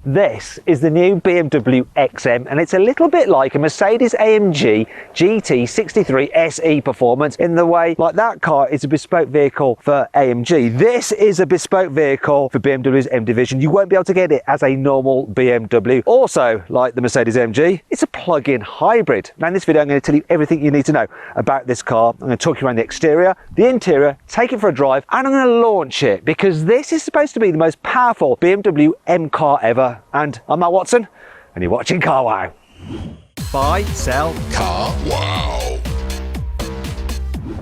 This is the new BMW XM, and it's a little bit like a Mercedes-AMG GT63 SE Performance in the way, like that car is a bespoke vehicle for AMG. This is a bespoke vehicle for BMW's M division. You won't be able to get it as a normal BMW. Also, like the Mercedes-AMG, it's a plug-in hybrid. Now in this video, I'm going to tell you everything you need to know about this car. I'm going to talk you around the exterior, the interior, take it for a drive, and I'm going to launch it because this is supposed to be the most powerful BMW M car ever. And I'm Matt Watson, and you're watching CarWow. Buy, sell, CarWow.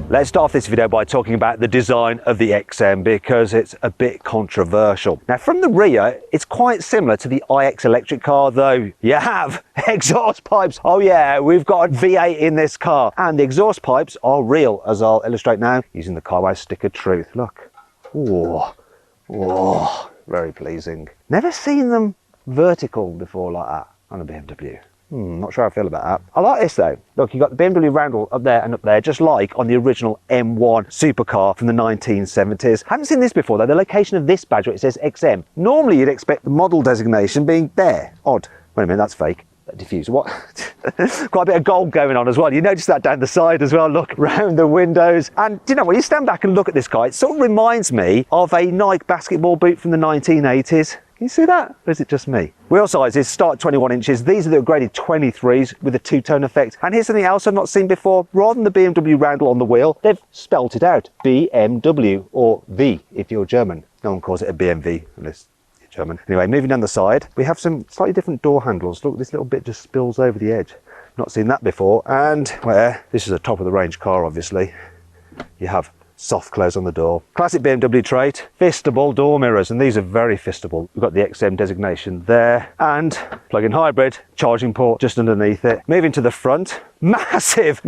Let's start off this video by talking about the design of the XM because it's a bit controversial. Now from the rear, it's quite similar to the iX electric car, though you have exhaust pipes. Oh yeah, we've got a V8 in this car, and the exhaust pipes are real, as I'll illustrate now using the CarWow stick of truth. Look. Oh, very pleasing. Never seen them vertical before like that on a BMW. Not sure how I feel about that. I like this though. Look, you've got the BMW roundel up there and up there, just like on the original M1 supercar from the 1970s. Haven't seen this before though, the location of this badge where it says XM. Normally you'd expect the model designation being there. Odd. Wait a minute, that's fake. That diffuse. What? Quite a bit of gold going on as well. You notice that down the side as well. Look, round the windows. And do you know, when you stand back and look at this car, it sort of reminds me of a Nike basketball boot from the 1980s. Can you see that? Or is it just me? Wheel sizes start at 21 inches. These are the upgraded 23s with a two-tone effect. And here's something else I've not seen before. Rather than the BMW roundel on the wheel, they've spelt it out. BMW, or V if you're German. No one calls it a BMW unless you're German. Anyway, moving down the side, we have some slightly different door handles. Look, this little bit just spills over the edge. Not seen that before. And where this is a top of the range car, obviously. You have soft close on the door. Classic BMW trait, fistable door mirrors, and these are very fistable. We've got the XM designation there, and plug-in hybrid, charging port just underneath it. Moving to the front, massive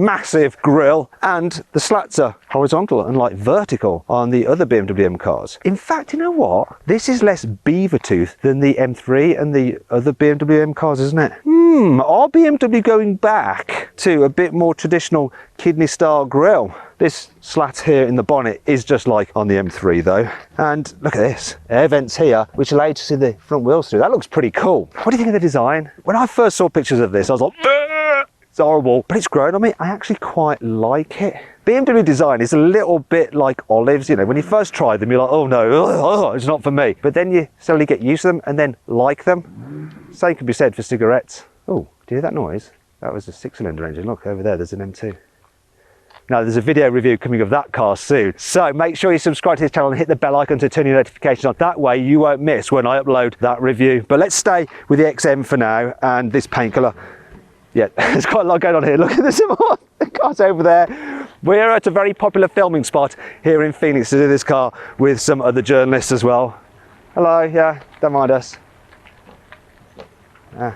grille, and the slats are horizontal unlike vertical on the other BMW M cars. In fact, you know what? This is less beaver tooth than the M3 and the other BMW M cars, isn't it? Are BMW going back to a bit more traditional kidney style grille? This slat here in the bonnet is just like on the M3 though. And look at this, air vents here, which allow you to see the front wheels through. That looks pretty cool. What do you think of the design? When I first saw pictures of this, I was like, it's horrible, but it's grown on me. I actually quite like it. BMW design is a little bit like olives. You know, when you first try them, you're like, oh no, it's not for me. But then you slowly get used to them and then like them. Same can be said for cigarettes. Oh, do you hear that noise? That was a 6-cylinder engine. Look, over there, there's an M2. Now, there's a video review coming of that car soon. So make sure you subscribe to this channel and hit the bell icon to turn your notifications on. That way you won't miss when I upload that review. But let's stay with the XM for now and this paint colour. Yeah, there's quite a lot going on here. Look at this, the car's over there. We're at a very popular filming spot here in Phoenix to do this car with some other journalists as well. Hello, yeah, don't mind us. I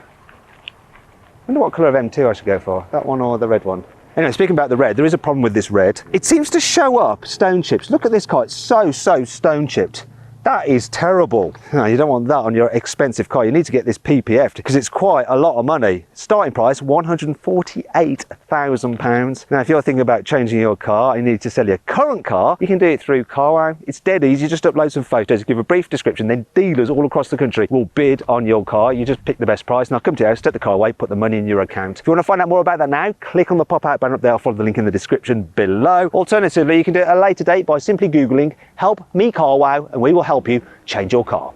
wonder what colour of M2 I should go for, that one or the red one. Anyway, speaking about the red, there is a problem with this red. It seems to show up stone chips. Look at this car, it's so stone chipped. That is terrible. No, you don't want that on your expensive car. You need to get this PPF because it's quite a lot of money. Starting price, £148,000. Now, if you're thinking about changing your car and you need to sell your current car, you can do it through CarWow. It's dead easy. Just upload some photos, give a brief description, then dealers all across the country will bid on your car. You just pick the best price and I'll come to your house, take the car away, put the money in your account. If you want to find out more about that now, click on the pop-out banner up there. I'll follow the link in the description below. Alternatively, you can do it at a later date by simply Googling "Help Me CarWow" and we will help you change your car.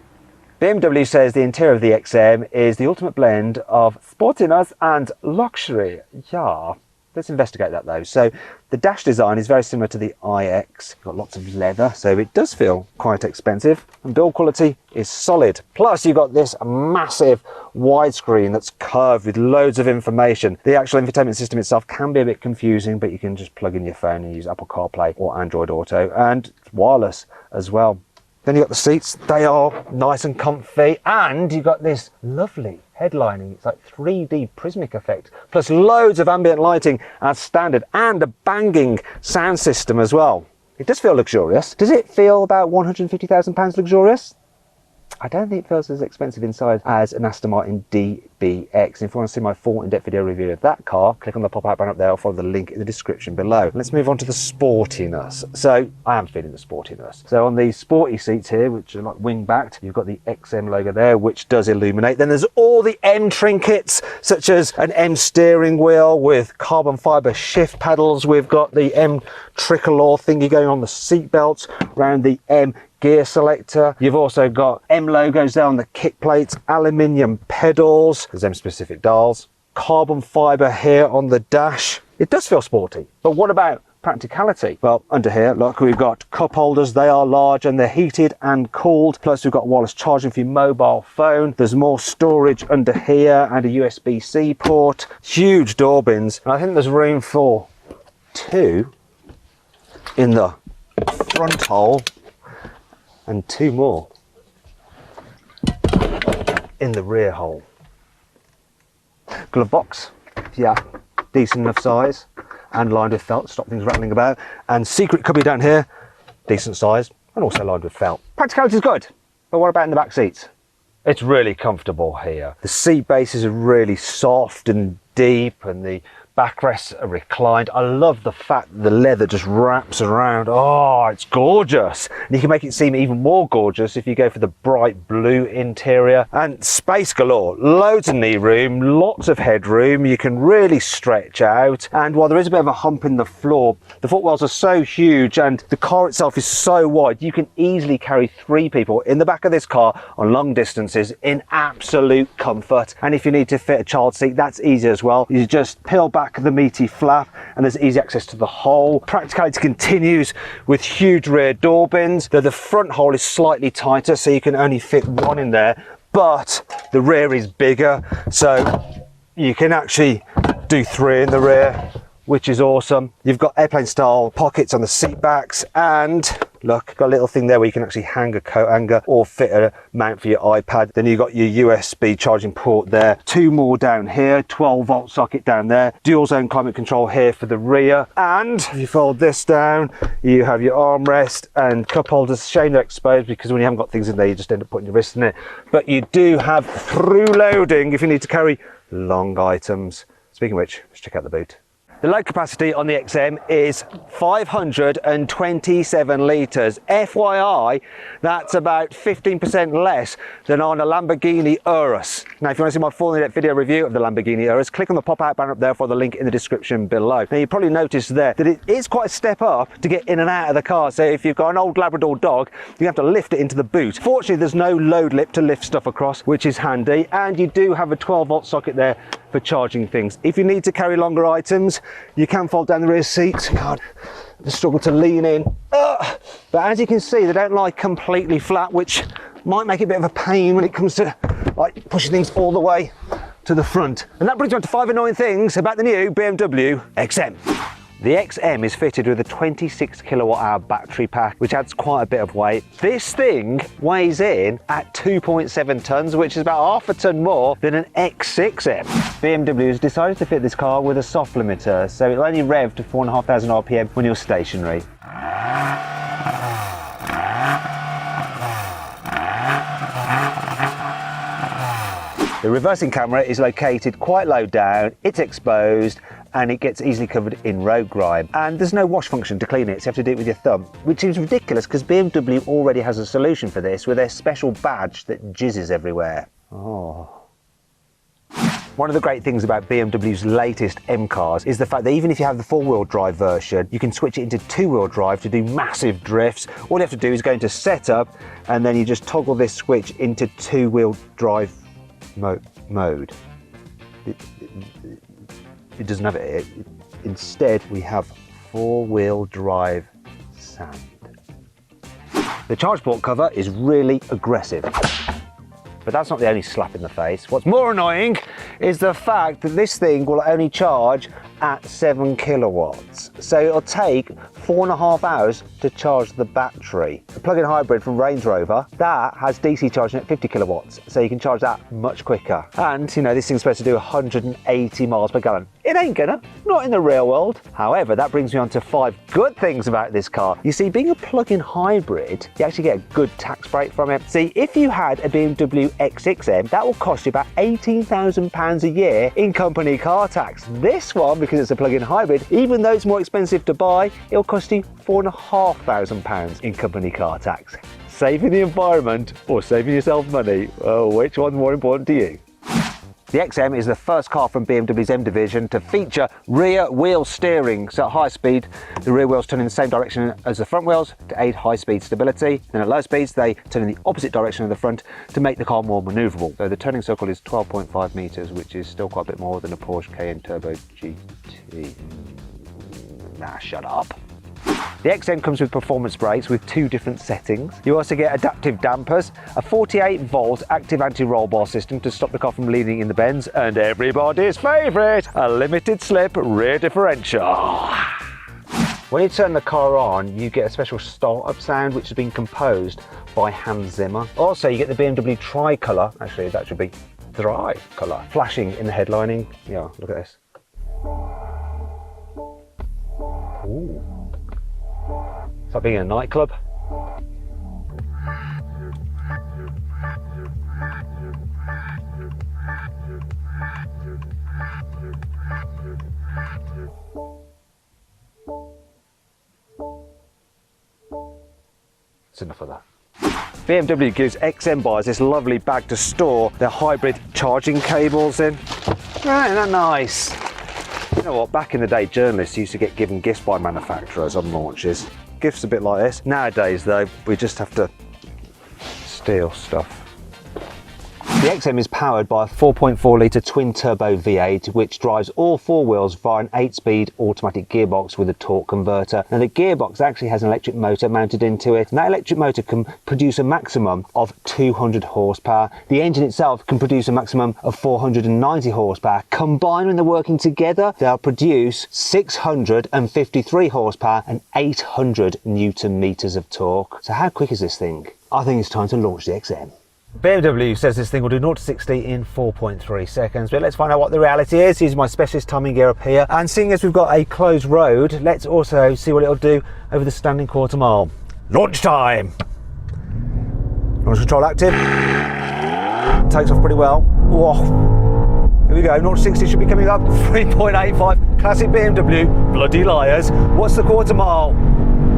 BMW says the interior of the XM is the ultimate blend of sportiness and luxury. Yeah, let's investigate that though. So the dash design is very similar to the iX. Got lots of leather, so it does feel quite expensive. And build quality is solid. Plus you've got this massive widescreen that's curved with loads of information. The actual infotainment system itself can be a bit confusing, but you can just plug in your phone and use Apple CarPlay or Android Auto, and it's wireless as well. Then you've got the seats, they are nice and comfy, and you've got this lovely headlining. It's like 3D prismatic effect, plus loads of ambient lighting as standard, and a banging sound system as well. It does feel luxurious. Does it feel about £150,000 luxurious? I don't think it feels as expensive inside as an Aston Martin DBX. And if you want to see my full in-depth video review of that car, click on the pop-out banner up there or follow the link in the description below. Let's move on to the sportiness. So I am feeling the sportiness. So on these sporty seats here, which are like wing-backed, you've got the XM logo there, which does illuminate. Then there's all the M trinkets, such as an M steering wheel with carbon fibre shift pedals. We've got the M tricolor thingy going on the seat belts, around the M gear selector. You've also got M logos there on the kick plates, aluminium pedals, there's M specific dials, carbon fibre here on the dash. It does feel sporty, but what about practicality? Well, under here, look, we've got cup holders. They are large and they're heated and cooled. Plus we've got wireless charging for your mobile phone. There's more storage under here and a USB-C port. Huge door bins. And I think there's room for 2 in the front hole and 2 more in the rear hole. Glove box, yeah, decent enough size and lined with felt to stop things rattling about. And secret cubby down here, decent size and also lined with felt. Practicality is good, but what about in the back seats? It's really comfortable here. The seat bases are really soft and deep and the backrests are reclined. I love the fact that the leather just wraps around. Oh, it's gorgeous. And you can make it seem even more gorgeous if you go for the bright blue interior. And space galore, loads of knee room, lots of headroom. You can really stretch out. And while there is a bit of a hump in the floor, the footwells are so huge and the car itself is so wide, you can easily carry 3 people in the back of this car on long distances in absolute comfort. And if you need to fit a child seat, that's easy as well. You just peel back the meaty flap and there's easy access to the hole. Practicality continues with huge rear door bins. The front hole is slightly tighter, so you can only fit 1 in there, but the rear is bigger, so you can actually do 3 in the rear, which is awesome. You've got airplane style pockets on the seat backs, and look, got a little thing there where you can actually hang a coat hanger or fit a mount for your iPad. Then you've got your USB charging port there. 2 more down here, 12-volt socket down there. Dual zone climate control here for the rear. And if you fold this down, you have your armrest and cup holders. Shame they're exposed because when you haven't got things in there, you just end up putting your wrist in it. But you do have through loading if you need to carry long items. Speaking of which, let's check out the boot. The load capacity on the XM is 527 litres. FYI, that's about 15% less than on a Lamborghini Urus. Now, if you want to see my full in-depth video review of the Lamborghini Urus, click on the pop-out banner up there for the link in the description below. Now, you probably noticed there that it is quite a step up to get in and out of the car. So if you've got an old Labrador dog, you have to lift it into the boot. Fortunately, there's no load lip to lift stuff across, which is handy. And you do have a 12-volt socket there for charging things. If you need to carry longer items, you can fold down the rear seats. God, the struggle to lean in. But as you can see, they don't lie completely flat, which might make it a bit of a pain when it comes to like pushing things all the way to the front. And that brings me on to 5 annoying things about the new BMW XM. The XM is fitted with a 26 kilowatt hour battery pack, which adds quite a bit of weight. This thing weighs in at 2.7 tons, which is about half a ton more than an X6M. BMW has decided to fit this car with a soft limiter, so it'll only rev to 4,500 RPM when you're stationary. The reversing camera is located quite low down, it's exposed, and it gets easily covered in road grime. And there's no wash function to clean it, so you have to do it with your thumb, which seems ridiculous because BMW already has a solution for this with their special badge that jizzes everywhere. Oh. One of the great things about BMW's latest M cars is the fact that even if you have the 4-wheel drive version, you can switch it into 2-wheel drive to do massive drifts. All you have to do is go into setup and then you just toggle this switch into 2-wheel drive mode. It doesn't have it. Instead, we have 4-wheel drive sound. The charge port cover is really aggressive. But that's not the only slap in the face. What's more annoying is the fact that this thing will only charge at 7 kilowatts. So it'll take 4.5 hours to charge the battery. A plug-in hybrid from Range Rover, that has DC charging at 50 kilowatts. So you can charge that much quicker. And, you know, this thing's supposed to do 180 miles per gallon. It ain't gonna, not in the real world. However, that brings me on to 5 good things about this car. You see, being a plug-in hybrid, you actually get a good tax break from it. See, if you had a BMW X6M, that will cost you about £18,000 a year in company car tax. This one, because it's a plug-in hybrid, even though it's more expensive to buy, it'll cost you £4,500 in company car tax. Saving the environment or saving yourself money? Well, which one's more important to you? The XM is the first car from BMW's M division to feature rear wheel steering. So at high speed, the rear wheels turn in the same direction as the front wheels to aid high speed stability. Then at low speeds, they turn in the opposite direction of the front to make the car more manoeuvrable. So the turning circle is 12.5 meters, which is still quite a bit more than a Porsche Cayenne Turbo GT. Nah, shut up. The XM comes with performance brakes with 2 different settings. You also get adaptive dampers, a 48-volt active anti-roll bar system to stop the car from leaning in the bends, and everybody's favourite, a limited slip rear differential. When you turn the car on, you get a special start-up sound which has been composed by Hans Zimmer. Also, you get the BMW tricolour, actually that should be tricolour, flashing in the headlining. Yeah, look at this. Ooh. It's like being in a nightclub. It's enough of that. BMW gives XM buyers this lovely bag to store their hybrid charging cables in. Isn't that nice? You know what, back in the day, journalists used to get given gifts by manufacturers on launches. Gifts a bit like this. Nowadays though, we just have to steal stuff. The XM is powered by a 4.4 litre twin turbo V8 which drives all 4 wheels via an 8-speed automatic gearbox with a torque converter. Now the gearbox actually has an electric motor mounted into it, and that electric motor can produce a maximum of 200 horsepower. The engine itself can produce a maximum of 490 horsepower. Combined when they're working together, they'll produce 653 horsepower and 800 newton meters of torque. So how quick is this thing? I think it's time to launch the XM. BMW says this thing will do 0 to 60 in 4.3 seconds, but let's find out what the reality is. Using my specialist timing gear up here, and seeing as we've got a closed road, let's also see what it'll do over the standing quarter mile. Launch time! Launch control active. Takes off pretty well. Whoa. Here we go, 0 to 60 should be coming up. 3.85, classic BMW, bloody liars. What's the quarter mile?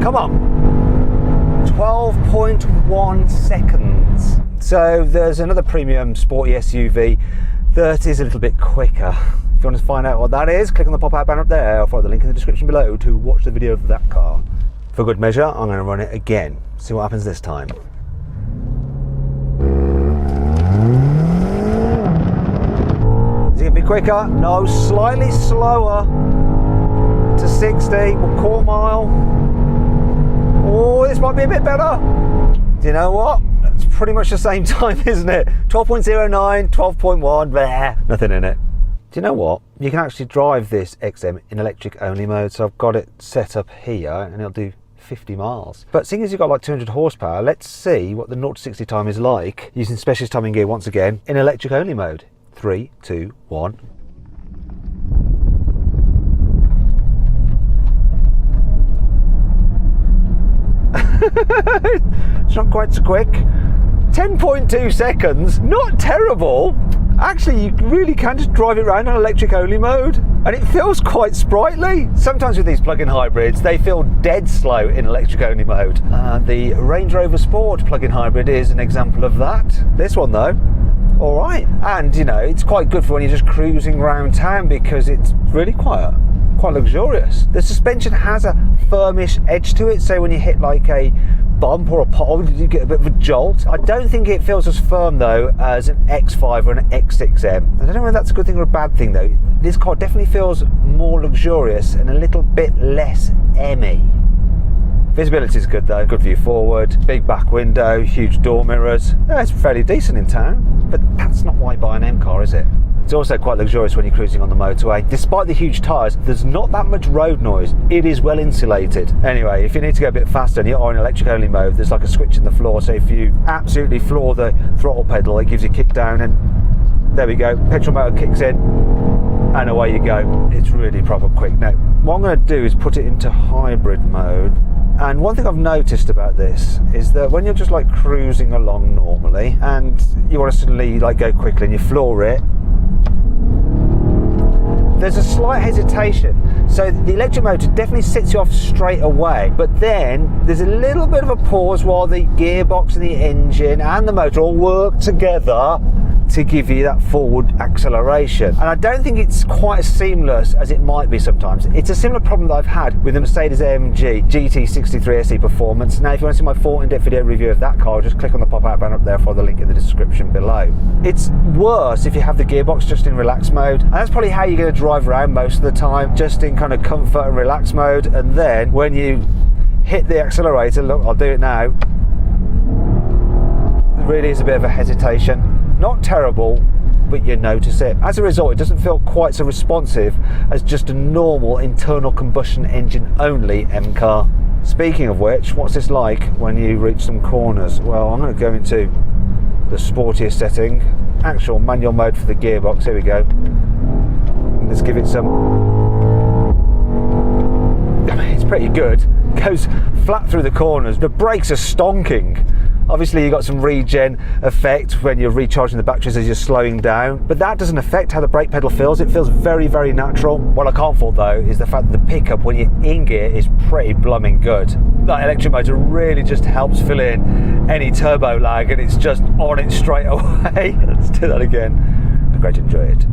Come on. 12.1 seconds. So there's another premium sporty SUV that is a little bit quicker. If you want to find out what that is, click on the pop-out banner up there or follow the link in the description below to watch the video of that car. For good measure, I'm going to run it again. See what happens this time. Is it going to be quicker? No, slightly slower to 60, quarter mile. Oh, this might be a bit better. Do you know what? It's pretty much the same time, isn't it? 12.09, 12.1, there, nothing in it. Do you know what? You can actually drive this XM in electric only mode, so I've got it set up here and it'll do 50 miles. But seeing as you've got like 200 horsepower, let's see what the 0 to 60 time is like using specialist timing gear once again in electric only mode. 3, 2, 1. It's not quite so quick. 10.2 seconds, not terrible. Actually, you really can just drive it around on electric only mode and it feels quite sprightly. Sometimes with these plug-in hybrids, they feel dead slow in electric only mode. The Range Rover Sport plug-in hybrid is an example of that. This one though, all right. And you know, it's quite good for when you're just cruising around town because it's really quite luxurious. The suspension has a firmish edge to it, so when you hit like a bump or a pothole, you get a bit of a jolt. I don't think it feels as firm though as an X5 or an X6M. I don't know whether that's a good thing or a bad thing though. This car definitely feels more luxurious and a little bit less M-y. Visibility is good though, good view forward, big back window, huge door mirrors. Yeah, it's fairly decent in town, but that's not why you buy an M car, is it? It's also quite luxurious when you're cruising on the motorway. Despite the huge tyres, there's not that much road noise. It is well insulated. Anyway, if you need to go a bit faster and you're in electric only mode, there's like a switch in the floor, so if you absolutely floor the throttle pedal, it gives you kick down and there we go, petrol motor kicks in. and away you go. It's really proper quick. Now, what I'm going to do is put it into hybrid mode. And one thing I've noticed about this is that when you're just like cruising along normally and you want to suddenly like go quickly and you floor it, there's a slight hesitation. So the electric motor definitely sets you off straight away, but then there's a little bit of a pause while the gearbox and the engine and the motor all work together to give you that forward acceleration. And I don't think it's quite as seamless as it might be sometimes. It's a similar problem that I've had with the Mercedes AMG GT63 SE Performance. Now, if you want to see my full in-depth video review of that car, just click on the pop-out banner up there for the link in the description below. It's worse if you have the gearbox just in relax mode, and that's probably how you're going to drive around most of the time, just in kind of comfort and relax mode. And then when you hit the accelerator, look, I'll do it now, there really is a bit of a hesitation. Not terrible, but you notice it. As a result, it doesn't feel quite so responsive as just a normal internal combustion engine only M car. Speaking of which, what's this like when you reach some corners? Well, I'm going to go into the sportiest setting, actual manual mode for the gearbox. Here we go. Let's give it some. I mean, it's pretty good. It goes flat through the corners. The brakes are stonking. Obviously, you got some regen effect when you're recharging the batteries as you're slowing down, but that doesn't affect how the brake pedal feels. It feels very, very natural. What I can't fault though is the fact that the pickup when you're in gear is pretty blooming good. That electric motor really just helps fill in any turbo lag, and it's just on it straight away. Let's do that again. I'm going to enjoy it.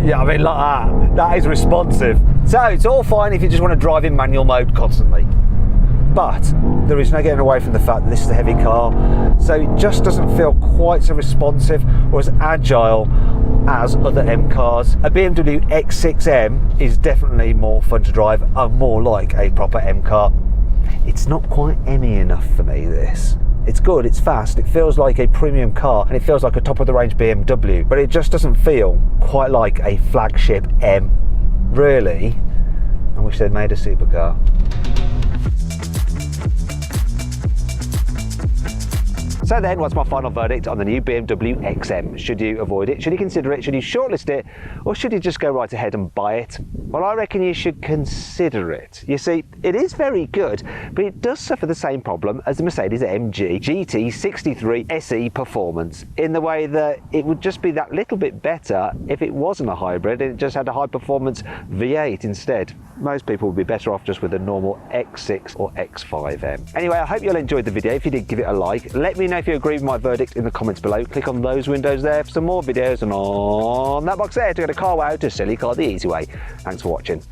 Yeah, I mean, like that. That is responsive. So it's all fine if you just want to drive in manual mode constantly. But there is no getting away from the fact that this is a heavy car, so it just doesn't feel quite so responsive or as agile as other M cars. A BMW X6M is definitely more fun to drive and more like a proper M car. It's not quite M-y enough for me, this. It's good, it's fast, it feels like a premium car, and it feels like a top-of-the-range BMW, but it just doesn't feel quite like a flagship M. Really, I wish they'd made a supercar. So then, what's my final verdict on the new BMW XM? Should you avoid it? Should you consider it? Should you shortlist it? Or should you just go right ahead and buy it? Well, I reckon you should consider it. You see, it is very good, but it does suffer the same problem as the Mercedes AMG GT63 SE Performance, in the way that it would just be that little bit better if it wasn't a hybrid and it just had a high performance V8 instead. Most people would be better off just with a normal X6 or X5M. Anyway, I hope you all enjoyed the video. If you did, give it a like. Let me know if you agree with my verdict in the comments below. Click on those windows there for some more videos, and on that box there to go to CarWow to sell your car the easy way. Thanks for watching.